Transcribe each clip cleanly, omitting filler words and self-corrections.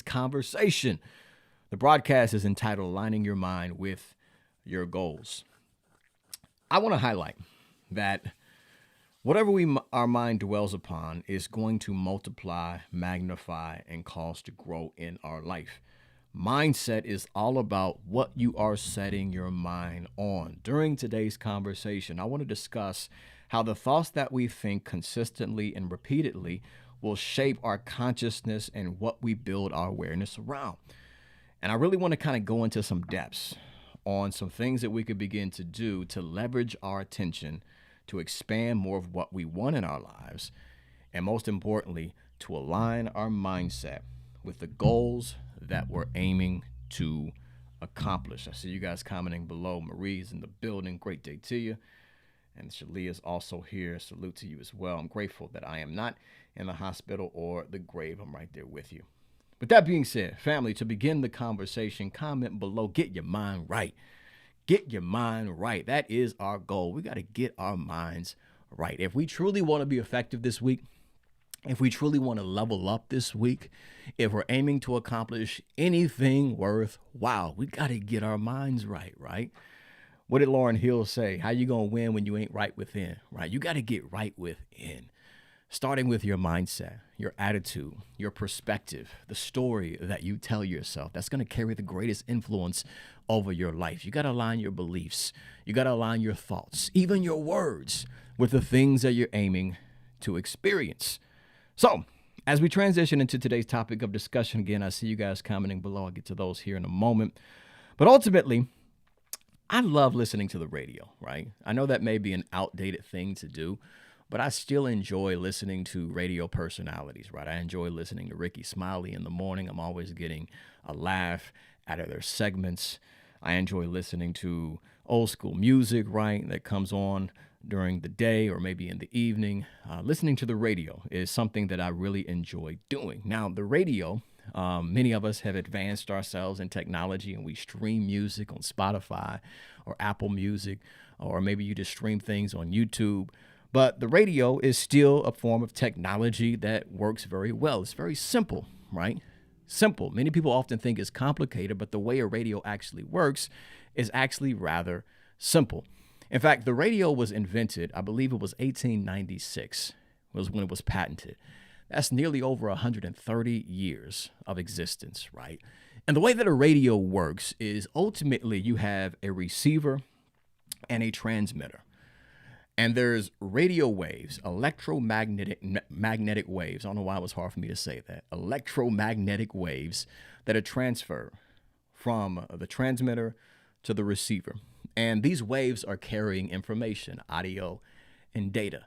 conversation. The broadcast is entitled Aligning Your Mind with Your Goals. I want to highlight that whatever our mind dwells upon is going to multiply, magnify, and cause to grow in our life. Mindset is all about what you are setting your mind on. During today's conversation, I want to discuss how the thoughts that we think consistently and repeatedly will shape our consciousness and what we build our awareness around. And I really want to kind of go into some depths on some things that we could begin to do to leverage our attention to expand more of what we want in our lives, and most importantly, to align our mindset with the goals that we're aiming to accomplish. I see you guys commenting below. Marie's in the building. Great day to you. And Shalia is also here. Salute to you as well. I'm grateful that I am not in the hospital or the grave. I'm right there with you. With that being said, family, to begin the conversation, comment below. Get your mind right. Get your mind right. That is our goal. We got to get our minds right. If we truly want to be effective this week, if we truly want to level up this week, if we're aiming to accomplish anything worthwhile, we got to get our minds right, right? What did Lauryn Hill say? How you going to win when you ain't right within, right? You got to get right within. Starting with your mindset, your attitude, your perspective, the story that you tell yourself, that's going to carry the greatest influence over your life. You got to align your beliefs. You got to align your thoughts, even your words, with the things that you're aiming to experience. So, as we transition into today's topic of discussion, again, I see you guys commenting below. I'll get to those here in a moment. But ultimately, I love listening to the radio, right? I know that may be an outdated thing to do, but I still enjoy listening to radio personalities, right? I enjoy listening to Ricky Smiley in the morning. I'm always getting a laugh out of their segments. I enjoy listening to old school music, right, that comes on during the day or maybe in the evening. Listening to the radio is something that I really enjoy doing. Now, the radio, many of us have advanced ourselves in technology and we stream music on Spotify or Apple Music, or maybe you just stream things on YouTube. But the radio is still a form of technology that works very well. It's very simple, right? Simple. Many people often think it's complicated, but the way a radio actually works is actually rather simple. In fact, the radio was invented, I believe it was 1896 was when it was patented. That's nearly over 130 years of existence, right? And the way that a radio works is ultimately you have a receiver and a transmitter. And there's radio waves, magnetic waves. I don't know why it was hard for me to say that. Electromagnetic waves that are transferred from the transmitter to the receiver. And these waves are carrying information, audio and data.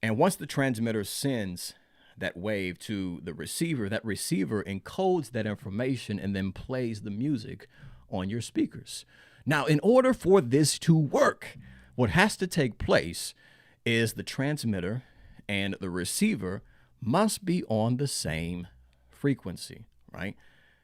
And once the transmitter sends that wave to the receiver, that receiver encodes that information and then plays the music on your speakers. Now, in order for this to work, what has to take place is the transmitter and the receiver must be on the same frequency, right?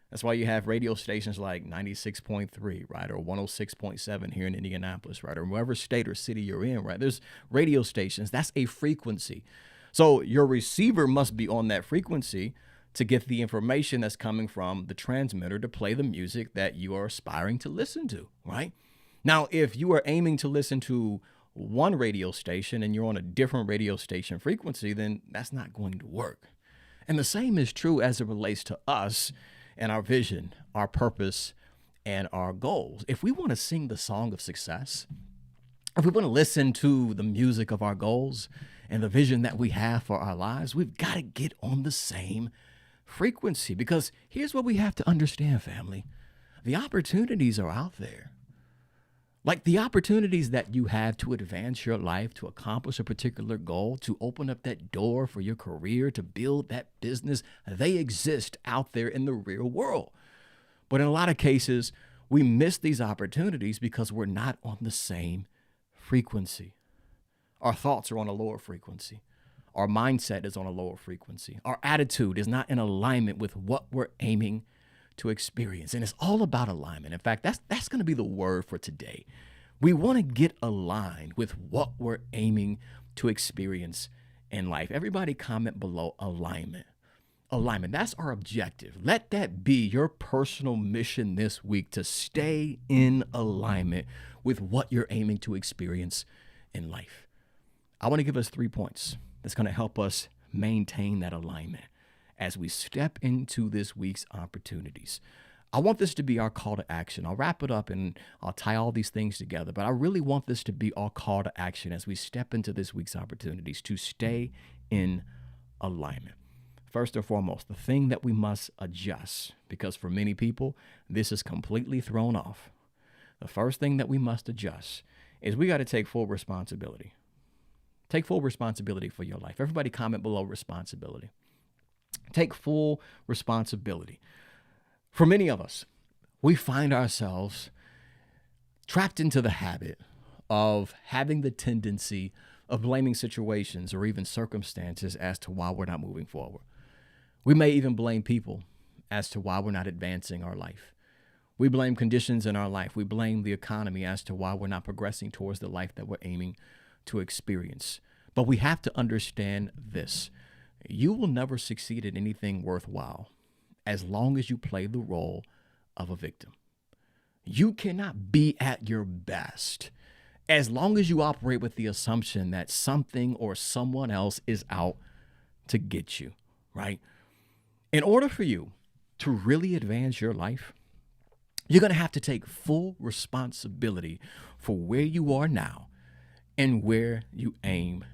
That's why you have radio stations like 96.3, right, or 106.7 here in Indianapolis, right, or wherever state or city you're in, right? There's radio stations. That's a frequency. So your receiver must be on that frequency to get the information that's coming from the transmitter to play the music that you are aspiring to listen to, right? Now, if you are aiming to listen to one radio station and you're on a different radio station frequency, then that's not going to work. And the same is true as it relates to us and our vision, our purpose, and our goals. If we want to sing the song of success, if we want to listen to the music of our goals and the vision that we have for our lives, we've got to get on the same frequency. Because here's what we have to understand, family. The opportunities are out there. Like the opportunities that you have to advance your life, to accomplish a particular goal, to open up that door for your career, to build that business, they exist out there in the real world. But in a lot of cases, we miss these opportunities because we're not on the same frequency. Our thoughts are on a lower frequency. Our mindset is on a lower frequency. Our attitude is not in alignment with what we're aiming to experience. And it's all about alignment. In fact, that's going to be the word for today. We want to get aligned with what we're aiming to experience in life. Everybody comment below alignment. alignment. That's our objective. Let that be your personal mission this week, to stay in alignment with what you're aiming to experience in life. I want to give us 3 points that's going to help us maintain that alignment as we step into this week's opportunities. I want this to be our call to action. I'll wrap it up and I'll tie all these things together, but I really want this to be our call to action as we step into this week's opportunities to stay in alignment. First and foremost, the thing that we must adjust, because for many people, this is completely thrown off. The first thing that we must adjust is we got to take full responsibility. Take full responsibility for your life. Everybody comment below responsibility. Take full responsibility. For many of us, we find ourselves trapped into the habit of having the tendency of blaming situations or even circumstances as to why we're not moving forward. We may even blame people as to why we're not advancing our life. We blame conditions in our life. We blame the economy as to why we're not progressing towards the life that we're aiming to experience. But we have to understand this. You will never succeed at anything worthwhile as long as you play the role of a victim. You cannot be at your best as long as you operate with the assumption that something or someone else is out to get you, right? In order for you to really advance your life, you're going to have to take full responsibility for where you are now and where you aim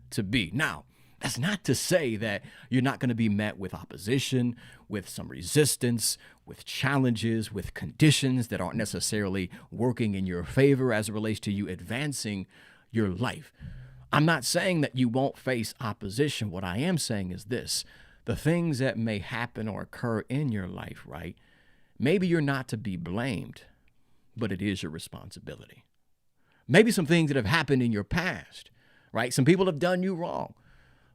to be. Now, that's not to say that you're not going to be met with opposition, with some resistance, with challenges, with conditions that aren't necessarily working in your favor as it relates to you advancing your life. I'm not saying that you won't face opposition. What I am saying is this: the things that may happen or occur in your life, right? Maybe you're not to be blamed, but it is your responsibility. Maybe some things that have happened in your past, right? Some people have done you wrong.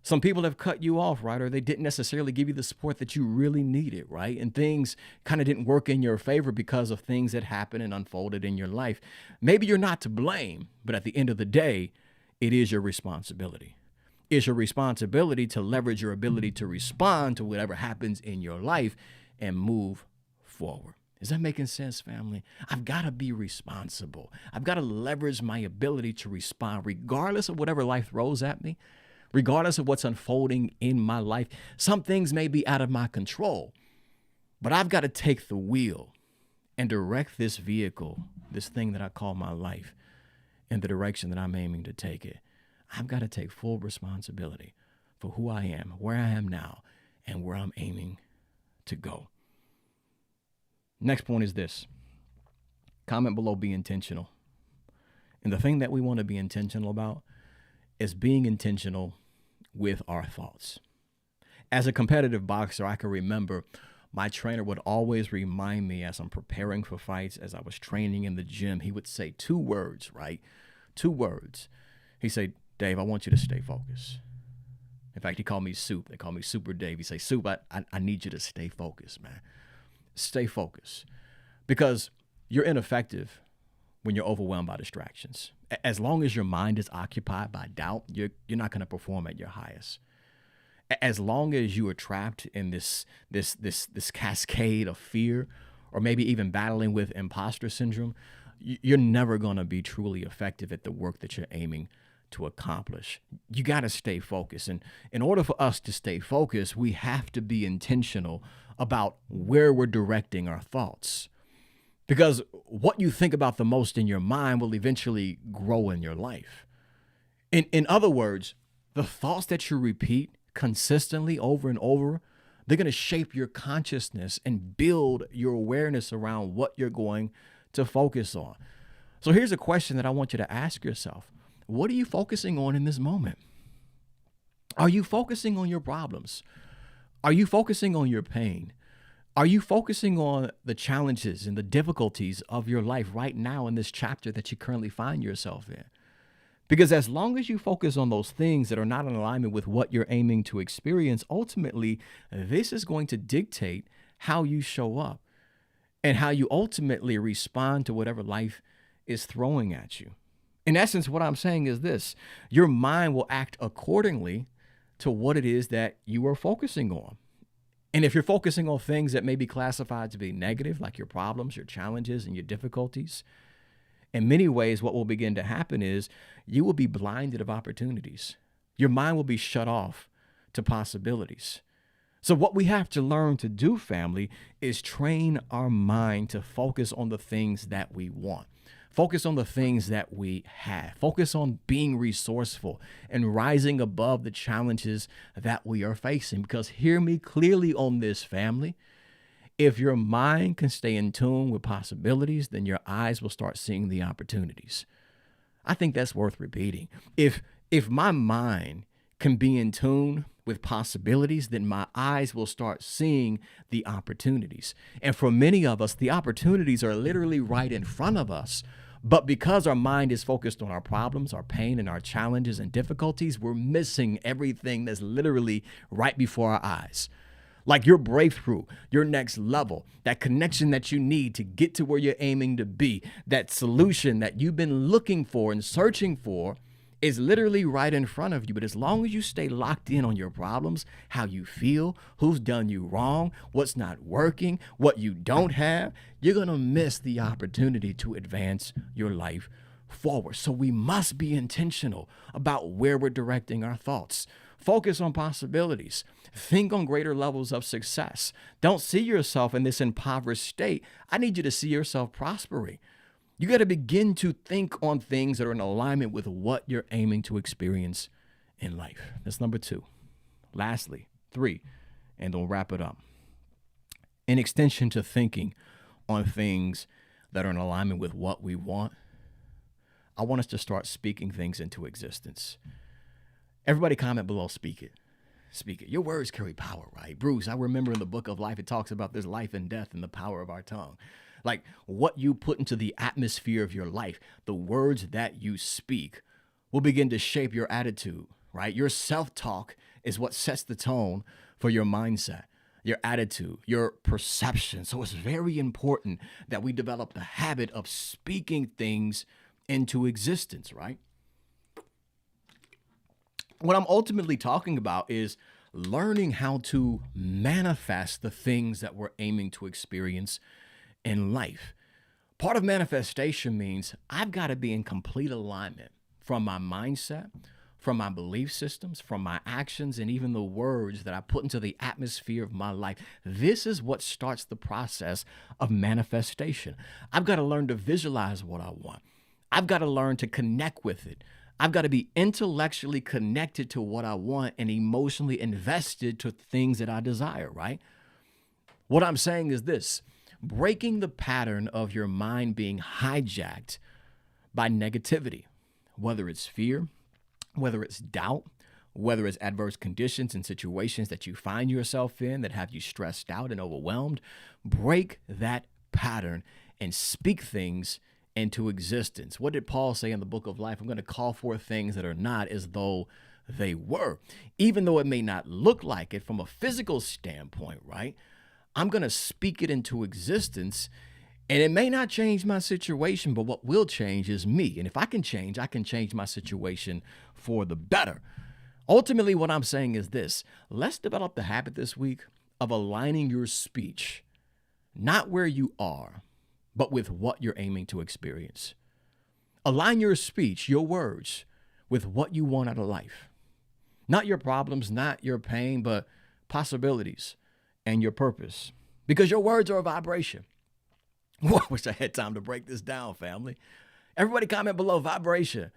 Some people have cut you off, right? Or they didn't necessarily give you the support that you really needed, right? And things kind of didn't work in your favor because of things that happened and unfolded in your life. Maybe you're not to blame, but at the end of the day, it is your responsibility. It's your responsibility to leverage your ability to respond to whatever happens in your life and move forward. Is that making sense, family? I've got to be responsible. I've got to leverage my ability to respond regardless of whatever life throws at me. Regardless of what's unfolding in my life. Some things may be out of my control, but I've got to take the wheel and direct this vehicle, this thing that I call my life, in the direction that I'm aiming to take it. I've got to take full responsibility for who I am, where I am now, and where I'm aiming to go. Next point is this. Comment below, be intentional. And the thing that we want to be intentional about is being intentional with our thoughts. As a competitive boxer, I can remember my trainer would always remind me as I'm preparing for fights, as I was training in the gym, he would say 2 words, right? 2 words. He said, Dave, I want you to stay focused. In fact, he called me Soup. They call me Super Dave. He say, Soup, I need you to stay focused, man. Stay focused. Because you're ineffective when you're overwhelmed by distractions. As long as your mind is occupied by doubt, you're not going to perform at your highest. As long as you are trapped in this cascade of fear, or maybe even battling with imposter syndrome, you're never going to be truly effective at the work that you're aiming to accomplish. You got to stay focused. And in order for us to stay focused, we have to be intentional about where we're directing our thoughts. Because what you think about the most in your mind will eventually grow in your life. In other words, the thoughts that you repeat consistently over and over, they're going to shape your consciousness and build your awareness around what you're going to focus on. So here's a question that I want you to ask yourself. What are you focusing on in this moment? Are you focusing on your problems? Are you focusing on your pain? Are you focusing on the challenges and the difficulties of your life right now in this chapter that you currently find yourself in? Because as long as you focus on those things that are not in alignment with what you're aiming to experience, ultimately, this is going to dictate how you show up and how you ultimately respond to whatever life is throwing at you. In essence, what I'm saying is this: your mind will act accordingly to what it is that you are focusing on. And if you're focusing on things that may be classified to be negative, like your problems, your challenges, and your difficulties, in many ways, what will begin to happen is you will be blinded of opportunities. Your mind will be shut off to possibilities. So what we have to learn to do, family, is train our mind to focus on the things that we want. Focus on the things that we have. Focus on being resourceful and rising above the challenges that we are facing. Because hear me clearly on this, family. If your mind can stay in tune with possibilities, then your eyes will start seeing the opportunities. I think that's worth repeating. If my mind can be in tune with possibilities, then my eyes will start seeing the opportunities. And for many of us, the opportunities are literally right in front of us. But because our mind is focused on our problems, our pain, and our challenges and difficulties, we're missing everything that's literally right before our eyes. Like your breakthrough, your next level, that connection that you need to get to where you're aiming to be, that solution that you've been looking for and searching for is literally right in front of you. But as long as you stay locked in on your problems, how you feel, who's done you wrong, what's not working, what you don't have, you're going to miss the opportunity to advance your life forward. So we must be intentional about where we're directing our thoughts. Focus on possibilities. Think on greater levels of success. Don't see yourself in this impoverished state. I need you to see yourself prospering. You got to begin to think on things that are in alignment with what you're aiming to experience in life. That's number 2. Lastly, 3, and we'll wrap it up. In extension to thinking on things that are in alignment with what we want, I want us to start speaking things into existence. Everybody comment below, speak it. Speak it. Your words carry power, right? Bruce, I remember in the book of life, it talks about there's life and death in the power of our tongue. Like what you put into the atmosphere of your life, the words that you speak will begin to shape your attitude, right? Your self-talk is what sets the tone for your mindset, your attitude, your perception. So it's very important that we develop the habit of speaking things into existence, right? What I'm ultimately talking about is learning how to manifest the things that we're aiming to experience in life. Part of manifestation means I've got to be in complete alignment from my mindset, from my belief systems, from my actions, and even the words that I put into the atmosphere of my life. This is what starts the process of manifestation. I've got to learn to visualize what I want. I've got to learn to connect with it. I've got to be intellectually connected to what I want and emotionally invested to things that I desire, right? What I'm saying is this: breaking the pattern of your mind being hijacked by negativity, whether it's fear, whether it's doubt, whether it's adverse conditions and situations that you find yourself in that have you stressed out and overwhelmed. Break that pattern and speak things into existence. What did Paul say in the book of life? I'm going to call forth things that are not as though they were, even though it may not look like it from a physical standpoint, right? I'm going to speak it into existence, and it may not change my situation, but what will change is me. And if I can change my situation for the better. Ultimately, what I'm saying is this: let's develop the habit this week of aligning your speech, not where you are, but with what you're aiming to experience. Align your speech, your words, with what you want out of life. Not your problems, not your pain, but possibilities and your purpose. Because your words are a vibration. I wish I had time to break this down, family. Everybody comment below, vibration.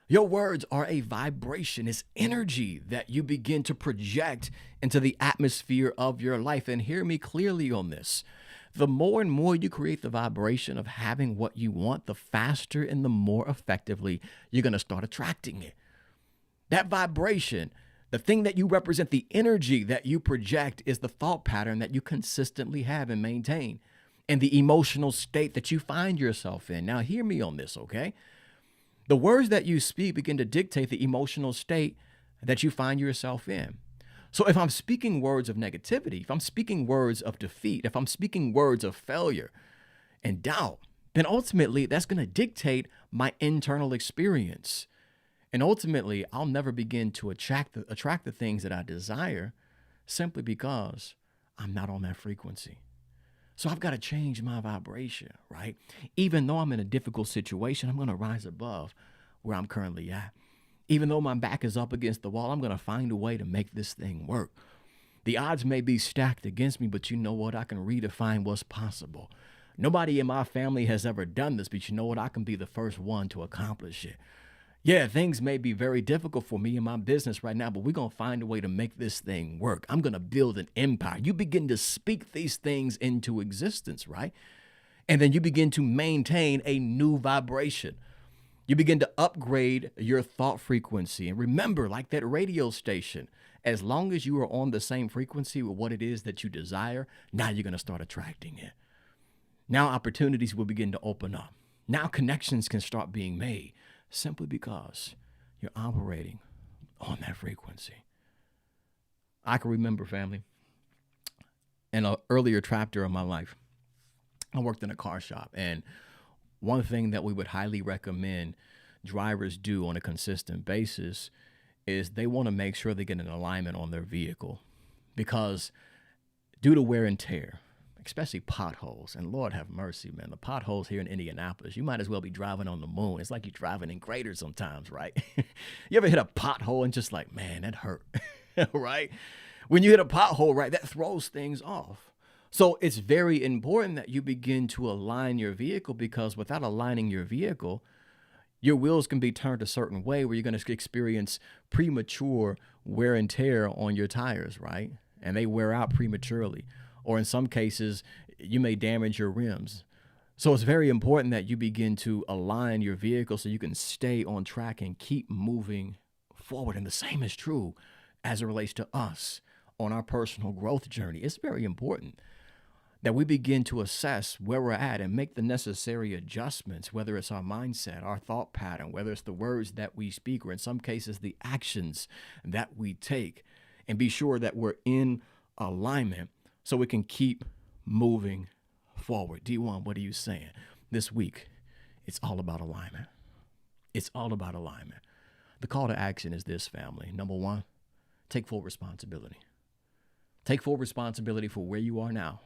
Your words are a vibration. It's energy that you begin to project into the atmosphere of your life. And hear me clearly on this. The more and more you create the vibration of having what you want, the faster and the more effectively you're going to start attracting it. That vibration, the thing that you represent, the energy that you project, is the thought pattern that you consistently have and maintain, and the emotional state that you find yourself in. Now, hear me on this, okay? The words that you speak begin to dictate the emotional state that you find yourself in. So if I'm speaking words of negativity, if I'm speaking words of defeat, if I'm speaking words of failure and doubt, then ultimately that's going to dictate my internal experience. And ultimately, I'll never begin to attract the things that I desire simply because I'm not on that frequency. So I've got to change my vibration, right? Even though I'm in a difficult situation, I'm going to rise above where I'm currently at. Even though my back is up against the wall, I'm going to find a way to make this thing work. The odds may be stacked against me, but you know what? I can redefine what's possible. Nobody in my family has ever done this, but you know what? I can be the first one to accomplish it. Yeah, things may be very difficult for me in my business right now, but we're going to find a way to make this thing work. I'm going to build an empire. You begin to speak these things into existence, right? And then you begin to maintain a new vibration. You begin to upgrade your thought frequency. And remember, like that radio station, as long as you are on the same frequency with what it is that you desire, now you're going to start attracting it. Now opportunities will begin to open up. Now connections can start being made simply because you're operating on that frequency. I can remember, family, in an earlier chapter of my life, I worked in a car shop. And one thing that we would highly recommend drivers do on a consistent basis is they want to make sure they get an alignment on their vehicle, because due to wear and tear, especially potholes, and Lord have mercy, man, the potholes here in Indianapolis, you might as well be driving on the moon. It's like you're driving in craters sometimes, right? You ever hit a pothole and just like, man, that hurt, right? When you hit a pothole, right, that throws things off. So it's very important that you begin to align your vehicle, because without aligning your vehicle, your wheels can be turned a certain way where you're going to experience premature wear and tear on your tires, right? And they wear out prematurely. Or in some cases, you may damage your rims. So it's very important that you begin to align your vehicle so you can stay on track and keep moving forward. And the same is true as it relates to us on our personal growth journey. It's very important that we begin to assess where we're at and make the necessary adjustments, whether it's our mindset, our thought pattern, whether it's the words that we speak, or in some cases, the actions that we take, and be sure that we're in alignment so we can keep moving forward. D1, what are you saying? This week, it's all about alignment. It's all about alignment. The call to action is this, family. Number one, take full responsibility. Take full responsibility for where you are now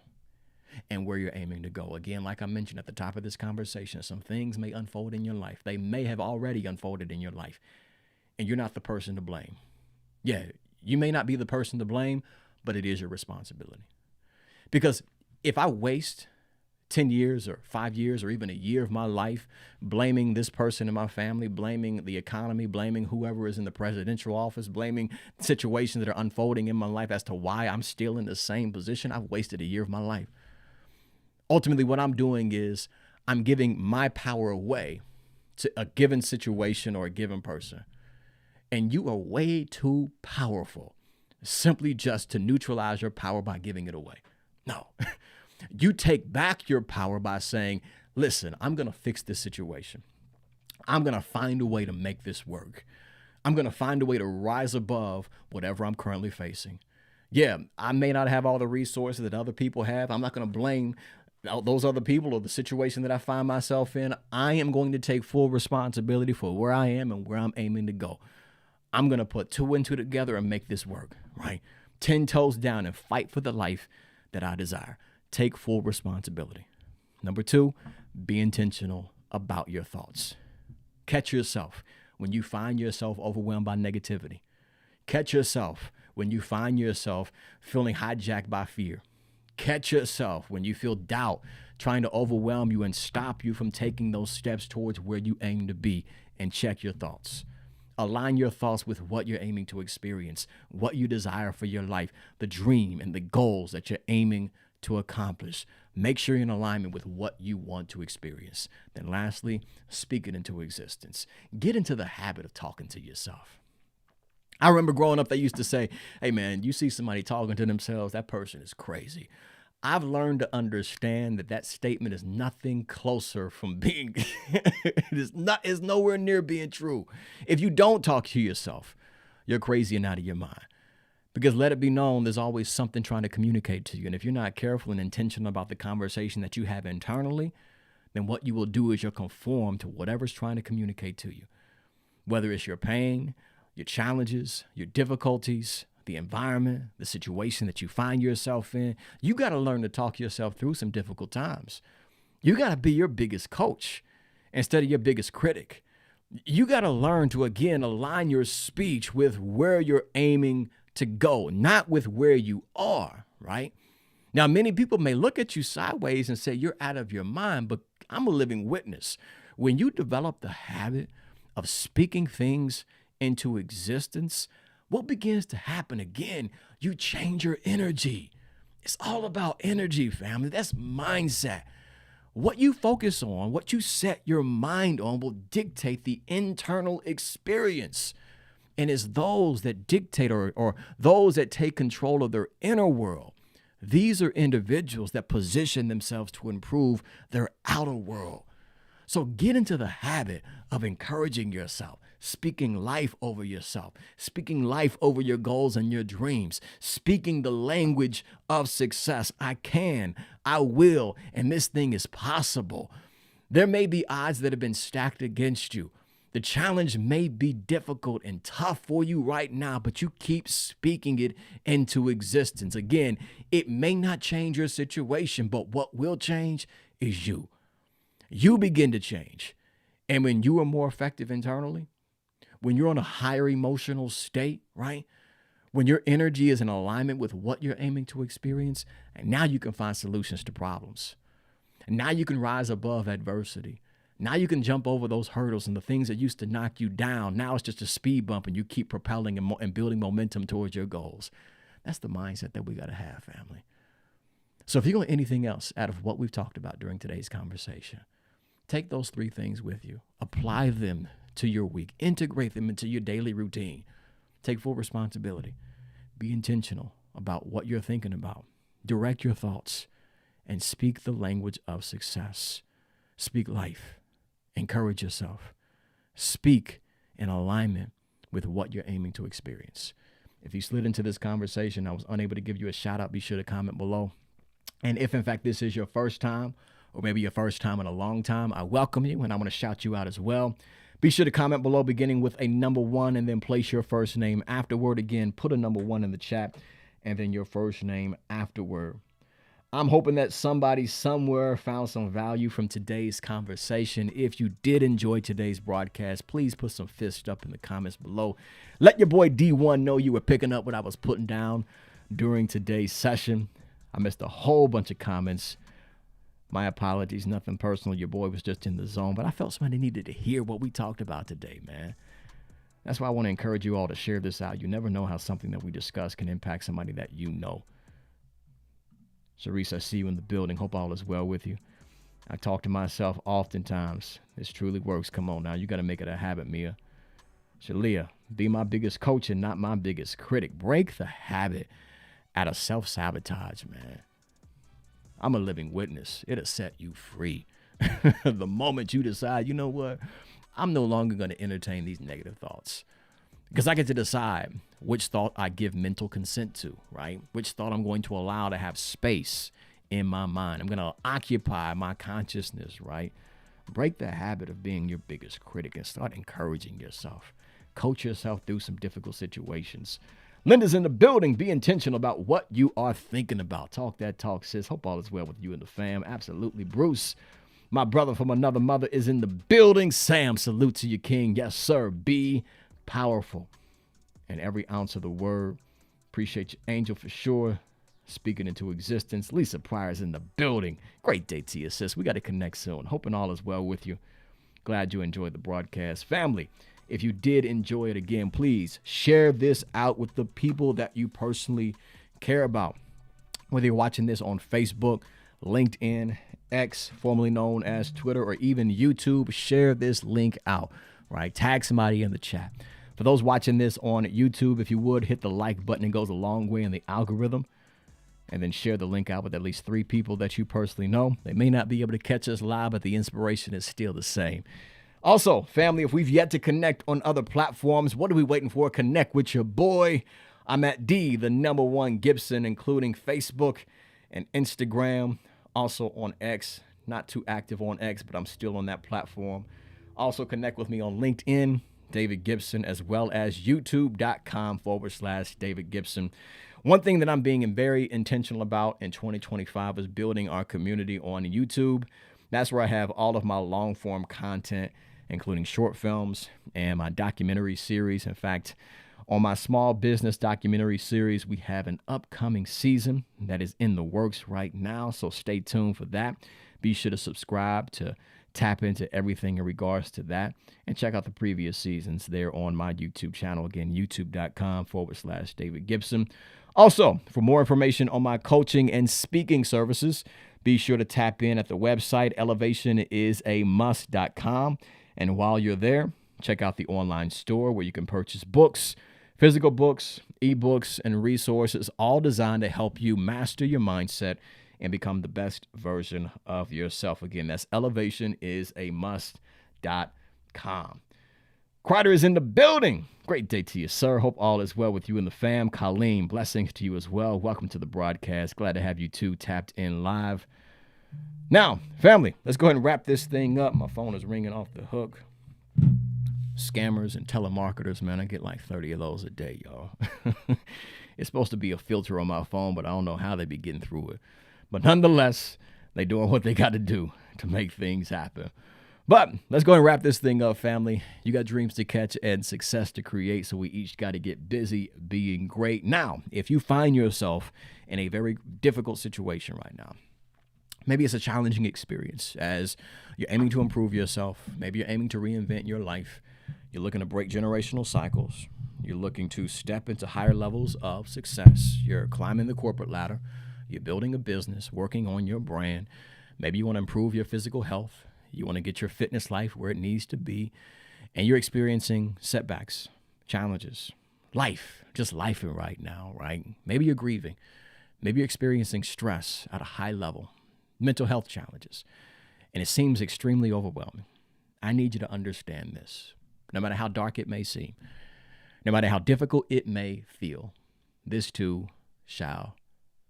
and where you're aiming to go. Again, like I mentioned at the top of this conversation, some things may unfold in your life. They may have already unfolded in your life, and you're not the person to blame. Yeah, you may not be the person to blame, but it is your responsibility. Because if I waste 10 years or 5 years or even a year of my life blaming this person in my family, blaming the economy, blaming whoever is in the presidential office, blaming situations that are unfolding in my life as to why I'm still in the same position, I've wasted a year of my life. Ultimately, what I'm doing is I'm giving my power away to a given situation or a given person. And you are way too powerful simply just to neutralize your power by giving it away. No, you take back your power by saying, listen, I'm going to fix this situation. I'm going to find a way to make this work. I'm going to find a way to rise above whatever I'm currently facing. Yeah, I may not have all the resources that other people have. I'm not going to blame those other people or the situation that I find myself in. I am going to take full responsibility for where I am and where I'm aiming to go. I'm going to put two and two together and make this work, right? 10 toes down and fight for the life that I desire. Take full responsibility. Number two, be intentional about your thoughts. Catch yourself when you find yourself overwhelmed by negativity. Catch yourself when you find yourself feeling hijacked by fear. Catch yourself when you feel doubt trying to overwhelm you and stop you from taking those steps towards where you aim to be, and check your thoughts. Align your thoughts with what you're aiming to experience, what you desire for your life, the dream and the goals that you're aiming to accomplish. Make sure you're in alignment with what you want to experience. Then lastly, speak it into existence. Get into the habit of talking to yourself. I remember growing up, they used to say, hey man, you see somebody talking to themselves, that person is crazy. I've learned to understand that that statement is nothing closer from being, it's nowhere near being true. If you don't talk to yourself, you're crazy and out of your mind. Because let it be known, there's always something trying to communicate to you. And if you're not careful and intentional about the conversation that you have internally, then what you will do is you'll conform to whatever's trying to communicate to you. Whether it's your pain, your challenges, your difficulties, the environment, the situation that you find yourself in. You got to learn to talk yourself through some difficult times. You got to be your biggest coach instead of your biggest critic. You got to learn to, again, align your speech with where you're aiming to go, not with where you are, right? Now, many people may look at you sideways and say you're out of your mind, but I'm a living witness. When you develop the habit of speaking things into existence, what begins to happen again? You change your energy. It's all about energy, family. That's mindset. What you focus on, what you set your mind on will dictate the internal experience. And it's those that dictate or those that take control of their inner world. These are individuals that position themselves to improve their outer world. So get into the habit of encouraging yourself, speaking life over yourself, speaking life over your goals and your dreams, speaking the language of success. I can, I will, and this thing is possible. There may be odds that have been stacked against you. The challenge may be difficult and tough for you right now, but you keep speaking it into existence. Again, it may not change your situation, but what will change is you. You begin to change. And when you are more effective internally, when you're on a higher emotional state, right? When your energy is in alignment with what you're aiming to experience, and now you can find solutions to problems. And now you can rise above adversity. Now you can jump over those hurdles and the things that used to knock you down. Now it's just a speed bump and you keep propelling and building momentum towards your goals. That's the mindset that we got to have, family. So if you want anything else out of what we've talked about during today's conversation, take those 3 things with you. Apply them to your week. Integrate them into your daily routine. Take full responsibility. Be intentional about what you're thinking about. Direct your thoughts and speak the language of success. Speak life. Encourage yourself. Speak in alignment with what you're aiming to experience. If you slid into this conversation, I was unable to give you a shout out, be sure to comment below. And if in fact this is your first time, or maybe your first time in a long time, I welcome you and I want to shout you out as well. Be sure to comment below beginning with a number 1 and then place your first name afterward. Again, put a number 1 in the chat and then your first name afterward. I'm hoping that somebody somewhere found some value from today's conversation. If you did enjoy today's broadcast, please put some fist up in the comments below. Let your boy D1 know you were picking up what I was putting down during today's session. I missed a whole bunch of comments. My apologies, nothing personal. Your boy was just in the zone, but I felt somebody needed to hear what we talked about today, man. That's why I want to encourage you all to share this out. You never know how something that we discuss can impact somebody that you know. Sharice, I see you in the building. Hope all is well with you. I talk to myself oftentimes. This truly works. Come on now. You got to make it a habit, Mia. Shalia, be my biggest coach and not my biggest critic. Break the habit out of self-sabotage, man. I'm a living witness. It'll set you free. The moment you decide, you know what? I'm no longer going to entertain these negative thoughts. Because I get to decide which thought I give mental consent to, right? Which thought I'm going to allow to have space in my mind. I'm going to occupy my consciousness, right? Break the habit of being your biggest critic and start encouraging yourself. Coach yourself through some difficult situations. Linda's in the building. Be intentional about what you are thinking about. Talk that talk, sis. Hope all is well with you and the fam. Absolutely. Bruce, my brother from another mother, is in the building. Sam, salute to you, king. Yes, sir. Be powerful and every ounce of the word. Appreciate you, Angel, for sure. Speaking into existence. Lisa Pryor's in the building. Great day to you, sis. We got to connect soon. Hoping all is well with you. Glad you enjoyed the broadcast. Family, if you did enjoy it, again, please share this out with the people that you personally care about. Whether you're watching this on Facebook, LinkedIn, X, formerly known as Twitter, or even YouTube, share this link out, right? Tag somebody in the chat. For those watching this on YouTube, if you would, hit the like button. It goes a long way in the algorithm. And then share the link out with at least 3 people that you personally know. They may not be able to catch us live, but the inspiration is still the same. Also, family, if we've yet to connect on other platforms, what are we waiting for? Connect with your boy. I'm at #1 Gibson, including Facebook and Instagram. Also on X. Not too active on X, but I'm still on that platform. Also connect with me on LinkedIn. David Gibson, as well as youtube.com/David Gibson. One thing that I'm being very intentional about in 2025 is building our community on YouTube. That's where I have all of my long form content, including short films and my documentary series. In fact, on my small business documentary series, we have an upcoming season that is in the works right now. So stay tuned for that. Be sure to subscribe to tap into everything in regards to that, and check out the previous seasons there on my YouTube channel. Again, youtube.com/David Gibson. Also, for more information on my coaching and speaking services, be sure to tap in at the website elevationisamust.com. And while you're there, check out the online store where you can purchase books, physical books, ebooks, and resources, all designed to help you master your mindset and become the best version of yourself. Again, that's elevationisamust.com. Crider is in the building. Great day to you, sir. Hope all is well with you and the fam. Colleen, blessings to you as well. Welcome to the broadcast. Glad to have you two tapped in live. Now, family, let's go ahead and wrap this thing up. My phone is ringing off the hook. Scammers and telemarketers, man, I get like 30 of those a day, y'all. It's supposed to be a filter on my phone, but I don't know how they be getting through it. But nonetheless, they doing what they got to do to make things happen. But let's go and wrap this thing up, family. You got dreams to catch and success to create, so we each got to get busy being great. Now, if you find yourself in a very difficult situation right now, maybe it's a challenging experience as you're aiming to improve yourself. Maybe you're aiming to reinvent your life. You're looking to break generational cycles. You're looking to step into higher levels of success. You're climbing the corporate ladder. You're building a business, working on your brand. Maybe you want to improve your physical health. You want to get your fitness life where it needs to be. And you're experiencing setbacks, challenges, life, just lifing right now, right? Maybe you're grieving. Maybe you're experiencing stress at a high level, mental health challenges, and it seems extremely overwhelming. I need you to understand this. No matter how dark it may seem, no matter how difficult it may feel, this too shall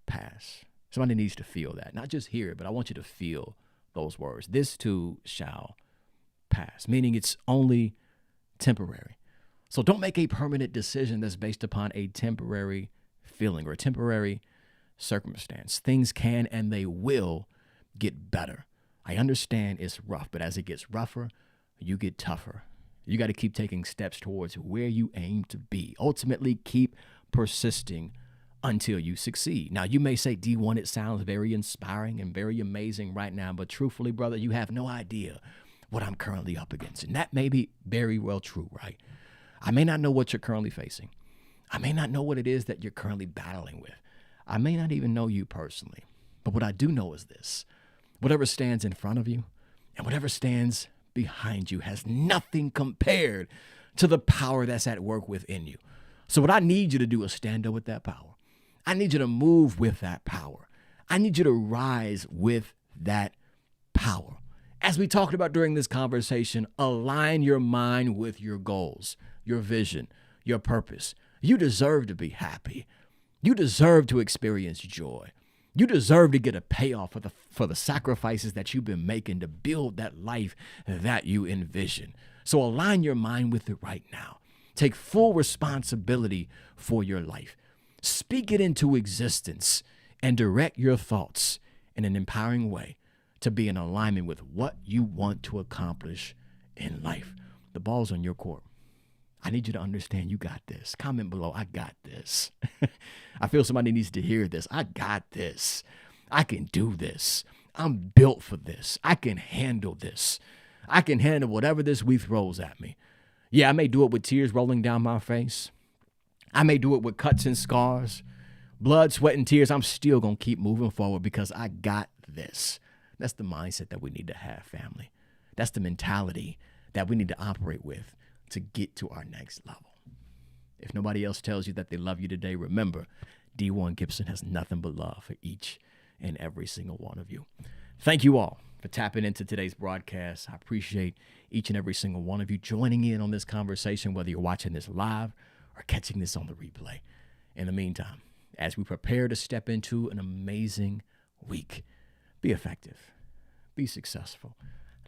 pass. Somebody needs to feel that. Not just hear it, but I want you to feel those words. This too shall pass, meaning it's only temporary. So don't make a permanent decision that's based upon a temporary feeling or a temporary circumstance. Things can and they will get better. I understand it's rough, but as it gets rougher, you get tougher. You got to keep taking steps towards where you aim to be. Ultimately, keep persisting until you succeed. Now, you may say, D1, it sounds very inspiring and very amazing right now, but truthfully, brother, you have no idea what I'm currently up against. And that may be very well true, right? I may not know what you're currently facing. I may not know what it is that you're currently battling with. I may not even know you personally. But what I do know is this: whatever stands in front of you and whatever stands behind you has nothing compared to the power that's at work within you. So what I need you to do is stand up with that power. I need you to move with that power. I need you to rise with that power. As we talked about during this conversation, align your mind with your goals, your vision, your purpose. You deserve to be happy. You deserve to experience joy. You deserve to get a payoff for the sacrifices that you've been making to build that life that you envision. So align your mind with it right now. Take full responsibility for your life. Speak it into existence and direct your thoughts in an empowering way to be in alignment with what you want to accomplish in life. The ball's on your court. I need you to understand you got this. Comment below, I got this. I feel somebody needs to hear this. I got this. I can do this. I'm built for this. I can handle this. I can handle whatever this week throws at me. Yeah, I may do it with tears rolling down my face. I may do it with cuts and scars, blood, sweat, and tears. I'm still going to keep moving forward because I got this. That's the mindset that we need to have, family. That's the mentality that we need to operate with to get to our next level. If nobody else tells you that they love you today, remember, D1 Gibson has nothing but love for each and every single one of you. Thank you all for tapping into today's broadcast. I appreciate each and every single one of you joining in on this conversation, whether you're watching this live or catching this on the replay. In the meantime, as we prepare to step into an amazing week, be effective, be successful,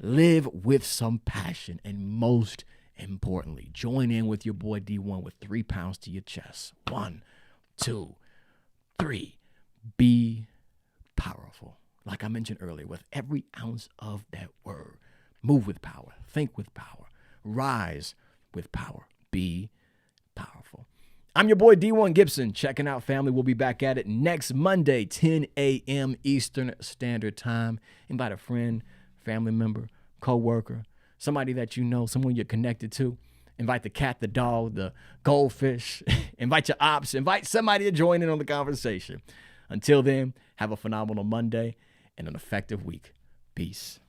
live with some passion, and most importantly, join in with your boy D1 with 3 pounds to your chest. 1, 2, 3. Be powerful. Like I mentioned earlier, with every ounce of that word, move with power, think with power, rise with power, be powerful. I'm your boy D1 Gibson, checking out, family. We'll be back at it next Monday, 10 a.m. Eastern Standard Time. Invite a friend, family member, co-worker, somebody that you know, someone you're connected to. Invite the cat, the dog, the goldfish. Invite your ops. Invite somebody to join in on the conversation. Until then, have a phenomenal Monday and an effective week. Peace.